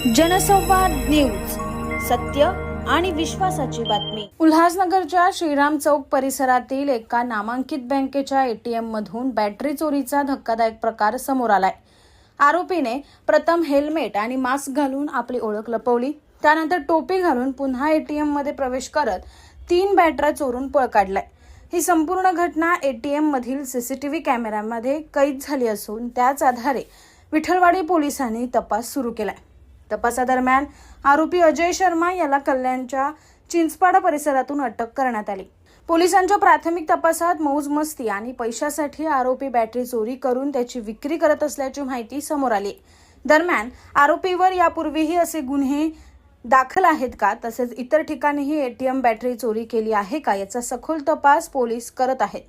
जनसंवाद न्यूज, सत्य आणि विश्वासाची बातमी। उल्हासनगरच्या श्रीराम चौक परिसरातील एका नामांकित बँकेच्या एटीएम मधून बॅटरी चोरीचा धक्कादायक प्रकार समोर आलाय। आरोपीने प्रथम हेल्मेट आणि मास्क घालून आपली ओळख लपवली, त्यानंतर टोपी घालून पुन्हा एटीएम मध्ये प्रवेश करत 3 बॅटऱ्या चोरून पळ काढलाय। ही संपूर्ण घटना एटीएम मधील सीसीटीव्ही कॅमेऱ्यामध्ये कैद झाली असून त्याच आधारे विठलवाडी पोलिसांनी तपास सुरू केलाय। तपासादरम्यान आरोपी अजय शर्मा याला कल्याणच्या चिंचपाडा परिसरातून अटक करण्यात आली। पोलिसांच्या प्राथमिक तपासात मौजमस्ती आणि पैशासाठी आरोपी बॅटरी चोरी करून त्याची विक्री करत असल्याची माहिती समोर आली। दरम्यान आरोपीवर यापूर्वीही असे गुन्हे दाखल आहेत का, तसेच इतर ठिकाणीही एटीएम बॅटरी चोरी केली आहे का, याचा सखोल तपास पोलीस करत आहेत।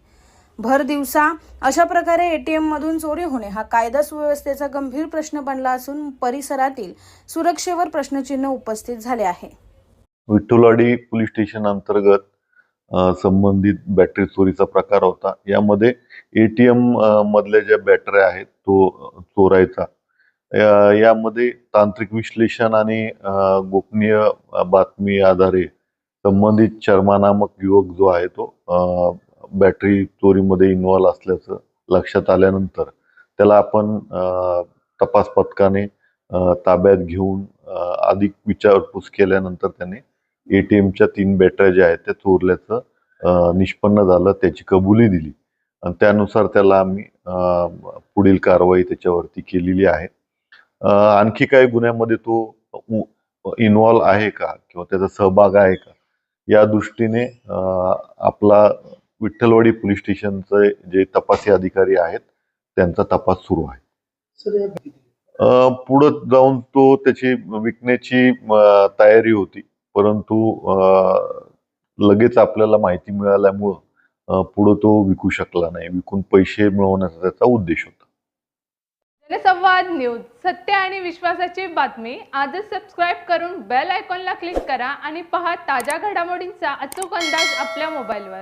भर दिवसा अशा प्रकारे एटीएम मधून चोरी होणे हा कायदा सुव्यवस्थेचा गंभीर प्रश्न बनला असून परिसरातील सुरक्षेवर प्रश्नचिन्ह उपस्थित झाले आहे। विठलवाडी पोलीस स्टेशन अंतर्गत संबंधित बॅटरी चोरीचा प्रकार होता। यामध्ये एटीएम मधल्या ज्या बॅटऱ्या आहेत तो चोरायचा। यामध्ये तांत्रिक विश्लेषण आणि गोपनीय बातमी आधारे संबंधित शर्मा नामक युवक जो आहे तो बॅटरी चोरीमध्ये इन्व्हॉल्व असल्याचं लक्षात आल्यानंतर त्याला आपण तपास पथकाने ताब्यात घेऊन अधिक विचारपूस केल्यानंतर त्याने एटीएमच्या 3 बॅटऱ्या ज्या आहेत त्या चोरल्याचं निष्पन्न झालं, त्याची कबुली दिली आणि त्यानुसार त्याला आम्ही पुढील कारवाई त्याच्यावरती केलेली आहे। आणखी काही गुन्ह्यामध्ये तो इन्व्हॉल्व आहे का किंवा त्याचा सहभाग आहे का, या दृष्टीने आपला विठलवाडी पोलीस स्टेशनचे जे तपासी अधिकारी आहेत त्यांचा तपास सुरू आहे। पुढे जाऊन तो त्याची विकण्याची तयारी होती, परंतु लगेच आपल्याला माहिती मिळाल्यामुळं पुढे तो विकू शकला नाही। विकून पैसे मिळवण्याचा त्याचा उद्देश होता। जनसंवाद न्यूज, सत्य आणि विश्वासाची बातमी। आजच सबस्क्राइब करून बेल आयकॉनला क्लिक करा आणि पहा ताज्या घडामोडींचा अचूक अंदाज आपल्या मोबाईलवर।